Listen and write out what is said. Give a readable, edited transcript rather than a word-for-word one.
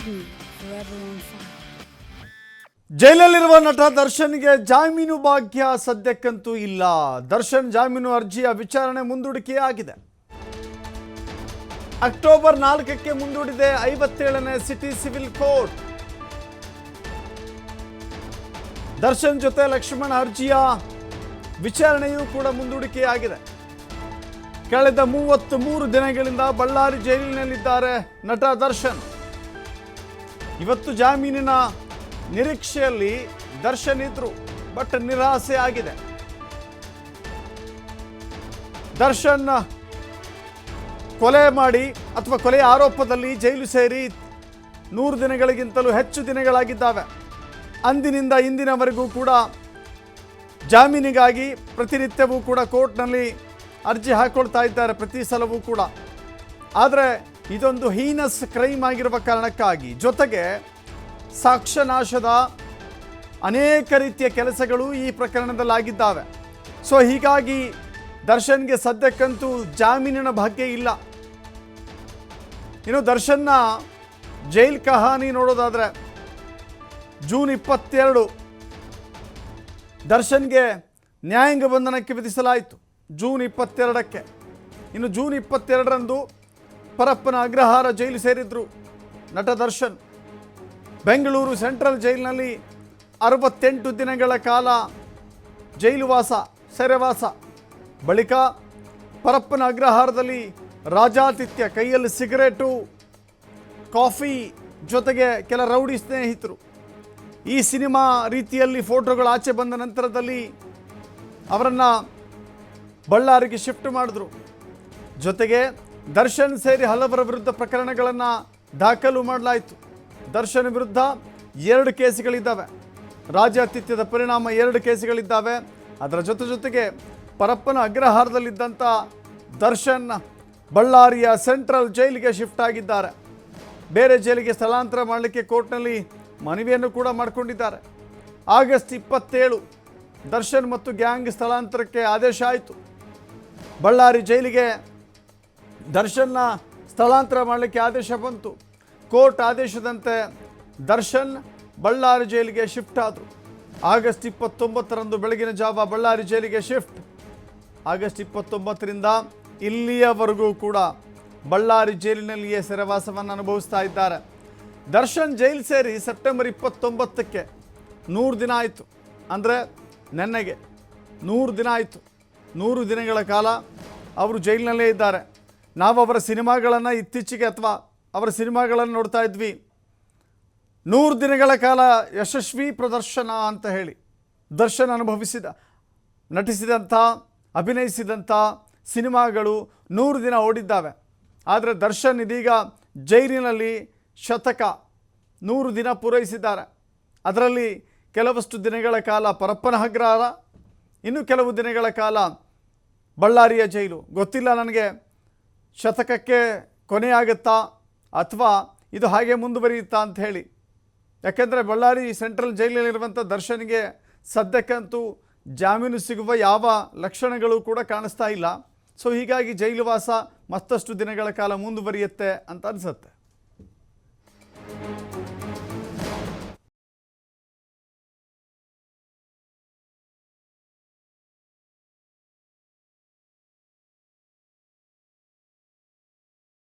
me forever on fire. ಜೈಲಲ್ಲಿರುವ ನಟ ದರ್ಶನ್ಗೆ ಜಾಮೀನು ಭಾಗ್ಯ ಸದ್ಯಕ್ಕಂತೂ ಇಲ್ಲ. ದರ್ಶನ್ ಜಾಮೀನು ಅರ್ಜಿಯ ವಿಚಾರಣೆ ಮುಂದೂಡಿಕೆ ಆಗಿದೆ. ಅಕ್ಟೋಬರ್ 4ಕ್ಕೆ ಮುಂದೂಡಿದೆ 57ನೇ ಸಿಟಿ ಸಿವಿಲ್ ಕೋರ್ಟ್. ದರ್ಶನ್ ಜೊತೆ ಲಕ್ಷ್ಮಣ್ ಅರ್ಜಿಯ ವಿಚಾರಣೆಯೂ ಕೂಡ ಮುಂದೂಡಿಕೆಯಾಗಿದೆ. ಕಳೆದ 33 ದಿನಗಳಿಂದ ಬಳ್ಳಾರಿ ಜೈಲಿನಲ್ಲಿದ್ದಾರೆ ನಟ ದರ್ಶನ್. ಇವತ್ತು ಜಾಮೀನಿನ ನಿರೀಕ್ಷೆಯಲ್ಲಿ ದರ್ಶನ್ ಇದ್ರು, ಬಟ್ ನಿರಾಸೆ ಆಗಿದೆ. ದರ್ಶನ್ ಕೊಲೆ ಮಾಡಿ ಅಥವಾ ಕೊಲೆ ಆರೋಪದಲ್ಲಿ ಜೈಲು ಸೇರಿ 100 ದಿನಗಳಿಗಿಂತಲೂ ಹೆಚ್ಚು ದಿನಗಳಾಗಿದ್ದಾವೆ. ಅಂದಿನಿಂದ ಇಂದಿನವರೆಗೂ ಕೂಡ ಜಾಮೀನಿಗಾಗಿ ಪ್ರತಿನಿತ್ಯವೂ ಕೂಡ ಕೋರ್ಟ್ನಲ್ಲಿ ಅರ್ಜಿ ಹಾಕೊಳ್ತಾ ಇದ್ದಾರೆ, ಪ್ರತಿ ಸಲವೂ ಕೂಡ. ಆದರೆ ಇದೊಂದು ಹೀನಸ್ ಕ್ರೈಮ್ ಆಗಿರುವ ಕಾರಣಕ್ಕಾಗಿ, ಜೊತೆಗೆ ಸಾಕ್ಷ್ಯನಾಶದ ಅನೇಕ ರೀತಿಯ ಕೆಲಸಗಳು ಈ ಪ್ರಕರಣದಲ್ಲಾಗಿದ್ದಾವೆ. ಸೊ ಹೀಗಾಗಿ ದರ್ಶನ್ಗೆ ಸದ್ಯಕ್ಕಂತೂ ಜಾಮೀನಿನ ಭಾಗ್ಯ ಇಲ್ಲ. ಇನ್ನು ದರ್ಶನ್ನ ಜೈಲ್ ಕಹಾನಿ ನೋಡೋದಾದರೆ, ಜೂನ್ 22 ದರ್ಶನ್ಗೆ ನ್ಯಾಯಾಂಗ ಬಂಧನಕ್ಕೆ ವಿಧಿಸಲಾಯಿತು. ಜೂನ್ 22ಕ್ಕೆ. ಇನ್ನು ಜೂನ್ 22ರಂದು ಪರಪ್ಪನ ಅಗ್ರಹಾರ ಜೈಲು ಸೇರಿದ್ರು ನಟ ದರ್ಶನ್. ಬೆಂಗಳೂರು ಸೆಂಟ್ರಲ್ ಜೈಲಿನಲ್ಲಿ 68 ದಿನಗಳ ಕಾಲ ಜೈಲುವಾಸ, ಸೆರೆವಾಸ. ಬಳಿಕ ಪರಪ್ಪನ ಅಗ್ರಹಾರದಲ್ಲಿ ರಾಜಾತಿಥ್ಯ, ಕೈಯಲ್ಲಿ ಸಿಗರೇಟು, ಕಾಫಿ, ಜೊತೆಗೆ ಕೆಲ ರೌಡಿ ಸ್ನೇಹಿತರು. ಈ ಸಿನಿಮಾ ರೀತಿಯಲ್ಲಿ ಫೋಟೋಗಳು ಆಚೆ ಬಂದ ನಂತರದಲ್ಲಿ ಅವರನ್ನು ಬಳ್ಳಾರಿಗೆ ಶಿಫ್ಟ್ ಮಾಡಿದ್ರು. ಜೊತೆಗೆ ದರ್ಶನ್ ಸೇರಿ ಹಲವರ ವಿರುದ್ಧ ಪ್ರಕರಣಗಳನ್ನು ದಾಖಲು ಮಾಡಲಾಯಿತು. ದರ್ಶನ್ ವಿರುದ್ಧ 2 ಕೇಸುಗಳಿದ್ದಾವೆ. ರಾಜಾತಿಥ್ಯದ ಪರಿಣಾಮ 2 ಕೇಸುಗಳಿದ್ದಾವೆ. ಅದರ ಜೊತೆಗೆ ಪರಪ್ಪನ ಅಗ್ರಹಾರದಲ್ಲಿದ್ದಂಥ ದರ್ಶನ್ ಬಳ್ಳಾರಿಯ ಸೆಂಟ್ರಲ್ ಜೈಲಿಗೆ ಶಿಫ್ಟ್ ಆಗಿದ್ದಾರೆ. ಬೇರೆ ಜೈಲಿಗೆ ಸ್ಥಳಾಂತರ ಮಾಡಲಿಕ್ಕೆ ಕೋರ್ಟ್ನಲ್ಲಿ ಮನವಿಯನ್ನು ಕೂಡ ಮಾಡಿಕೊಂಡಿದ್ದಾರೆ. ಆಗಸ್ಟ್ 27 ದರ್ಶನ್ ಮತ್ತು ಗ್ಯಾಂಗ್ ಸ್ಥಳಾಂತರಕ್ಕೆ ಆದೇಶ ಆಯಿತು. ಬಳ್ಳಾರಿ ಜೈಲಿಗೆ ದರ್ಶನ್ನ ಸ್ಥಳಾಂತರ ಮಾಡಲಿಕ್ಕೆ ಆದೇಶ ಬಂತು. ಕೋರ್ಟ್ ಆದೇಶದಂತೆ ದರ್ಶನ್ ಬಳ್ಳಾರಿ ಜೈಲಿಗೆ ಶಿಫ್ಟ್ ಆದರು. ಆಗಸ್ಟ್ 29ರಂದು ಬೆಳಗಿನ ಜಾವ ಬಳ್ಳಾರಿ ಜೈಲಿಗೆ ಶಿಫ್ಟ್. ಆಗಸ್ಟ್ 29ರಿಂದ ಇಲ್ಲಿಯವರೆಗೂ ಕೂಡ ಬಳ್ಳಾರಿ ಜೈಲಿನಲ್ಲಿಯೇ ಸೆರೆವಾಸವನ್ನು ಅನುಭವಿಸ್ತಾ ಇದ್ದಾರೆ. ದರ್ಶನ್ ಜೈಲು ಸೇರಿ ಸೆಪ್ಟೆಂಬರ್ 29ಕ್ಕೆ 100 ದಿನ ಆಯಿತು. ಅಂದರೆ ನೆನ್ನೆಗೆ 100 ದಿನ ಆಯಿತು. 100 ದಿನಗಳ ಕಾಲ ಅವರು ಜೈಲಿನಲ್ಲೇ ಇದ್ದಾರೆ. ನಾವು ಅವರ ಸಿನಿಮಾಗಳನ್ನು ಇತ್ತೀಚೆಗೆ ಅಥವಾ ಅವರ ಸಿನಿಮಾಗಳನ್ನು ನೋಡ್ತಾ ಇದ್ವಿ. 100 ದಿನಗಳ ಕಾಲ ಯಶಸ್ವಿ ಪ್ರದರ್ಶನ ಅಂತ ಹೇಳಿ ದರ್ಶನ್ ನಟಿಸಿದಂಥ ಅಭಿನಯಿಸಿದಂಥ ಸಿನಿಮಾಗಳು 100 ದಿನ ಓಡಿದ್ದಾವೆ. ಆದರೆ ದರ್ಶನ್ ಇದೀಗ ಜೈಲಿನಲ್ಲಿ ಶತಕ 100 ದಿನ ಪೂರೈಸಿದ್ದಾರೆ. ಅದರಲ್ಲಿ ಕೆಲವಷ್ಟು ದಿನಗಳ ಕಾಲ ಪರಪ್ಪನ ಅಗ್ರಹಾರ, ಇನ್ನು ಕೆಲವು ದಿನಗಳ ಕಾಲ ಬಳ್ಳಾರಿಯ ಜೈಲು. ಗೊತ್ತಿಲ್ಲ ನನಗೆ ಶತಕಕ್ಕೆ ಕೊನೆಯಾಗುತ್ತಾ ಅಥವಾ ಇದು ಹಾಗೆ ಮುಂದುವರಿಯುತ್ತಾ ಅಂತ ಹೇಳಿ. ಯಾಕೆಂದರೆ ಬಳ್ಳಾರಿ ಸೆಂಟ್ರಲ್ ಜೈಲಿನಲ್ಲಿರುವಂಥ ದರ್ಶನ್ಗೆ ಸದ್ಯಕ್ಕಂತೂ ಜಾಮೀನು ಸಿಗುವ ಯಾವ ಲಕ್ಷಣಗಳು ಕೂಡ ಕಾಣಿಸ್ತಾ ಇಲ್ಲ. ಸೊ ಹೀಗಾಗಿ ಜೈಲುವಾಸ ಮತ್ತಷ್ಟು ದಿನಗಳ ಕಾಲ ಮುಂದುವರಿಯುತ್ತೆ ಅಂತ ಅನಿಸುತ್ತೆ.